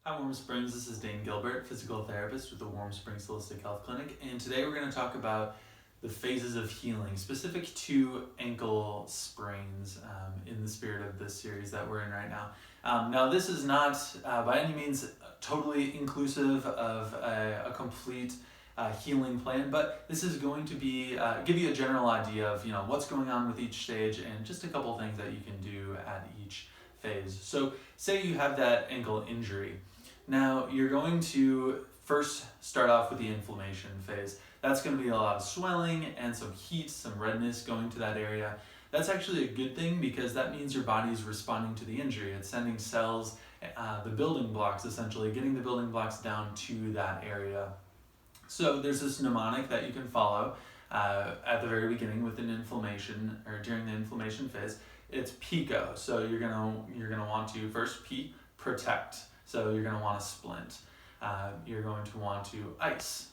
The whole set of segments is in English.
Hi Warm Springs, this is Dane Gilbert, physical therapist with the Warm Springs Holistic Health Clinic, and today we're going to talk about the phases of healing specific to ankle sprains in the spirit of this series that we're in right now. Now this is not by any means totally inclusive of a complete healing plan, but this is going to be give you a general idea of what's going on with each stage and just a couple things that you can do at each phase. So say you have that ankle injury. Now you're going to first start off with the inflammation phase. That's going to be a lot of swelling and some heat, some redness going to that area. That's actually a good thing because that means your body is responding to the injury. It's sending cells, the building blocks essentially, getting the building blocks down to that area. So there's this mnemonic that you can follow at the very beginning with an inflammation or during the inflammation phase. It's PICO. So you're gonna want to first P, protect. So you're going to want to splint. You're going to want to ice.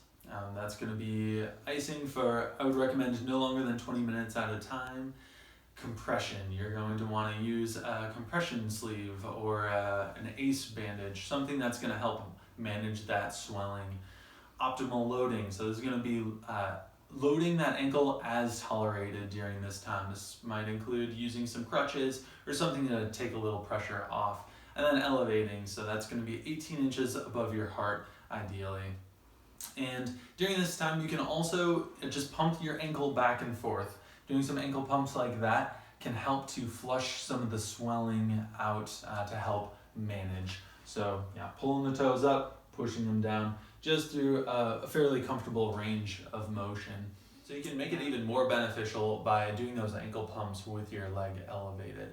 That's going to be icing for, I would recommend no longer than 20 minutes at a time. Compression. You're going to want to use a compression sleeve or an ACE bandage, something that's going to help manage that swelling. Optimal loading. So this is going to be loading that ankle as tolerated during this time. This might include using some crutches or something to take a little pressure off. And then elevating, so that's going to be 18 inches above your heart, ideally. And during this time, you can also just pump your ankle back and forth. Doing some ankle pumps like that can help to flush some of the swelling out to help manage. So yeah, pulling the toes up, pushing them down, just through a fairly comfortable range of motion. So you can make it even more beneficial by doing those ankle pumps with your leg elevated.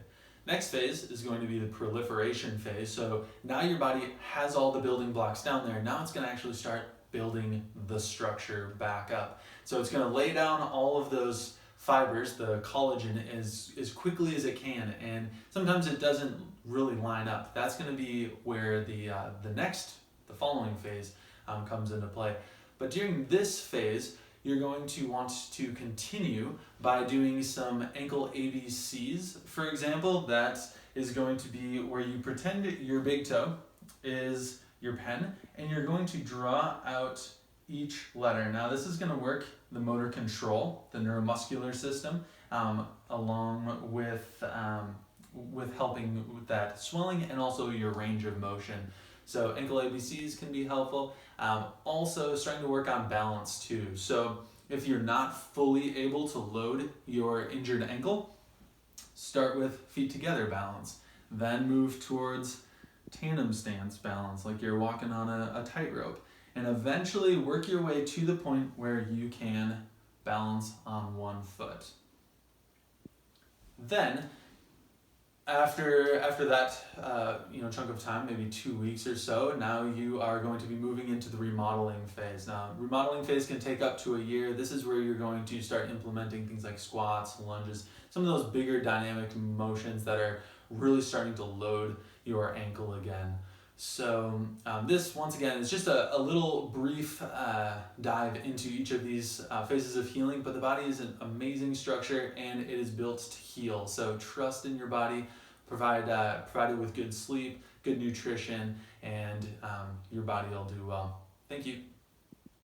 Next phase is going to be the proliferation phase. So now your body has all the building blocks down there. Now it's going to actually start building the structure back up. So it's going to lay down all of those fibers, the collagen, as quickly as it can. And sometimes it doesn't really line up. That's going to be where the following phase comes into play. But during this phase, you're going to want to continue by doing some ankle ABCs. For example, that is going to be where you pretend your big toe is your pen and you're going to draw out each letter. Now this is going to work the motor control, the neuromuscular system, along with helping with that swelling and also your range of motion. So ankle ABCs can be helpful. Also starting to work on balance too. So if you're not fully able to load your injured ankle, start with feet together balance. Then move towards tandem stance balance, like you're walking on a tightrope. And eventually work your way to the point where you can balance on one foot. Then, after that chunk of time, maybe 2 weeks or so, now you are going to be moving into the remodeling phase. Now, remodeling phase can take up to a year. This is where you're going to start implementing things like squats, lunges, some of those bigger dynamic motions that are really starting to load your ankle again. So this, once again, is just a little brief dive into each of these phases of healing, but the body is an amazing structure and it is built to heal. So trust in your body, provide it with good sleep, good nutrition, and your body will do well. Thank you.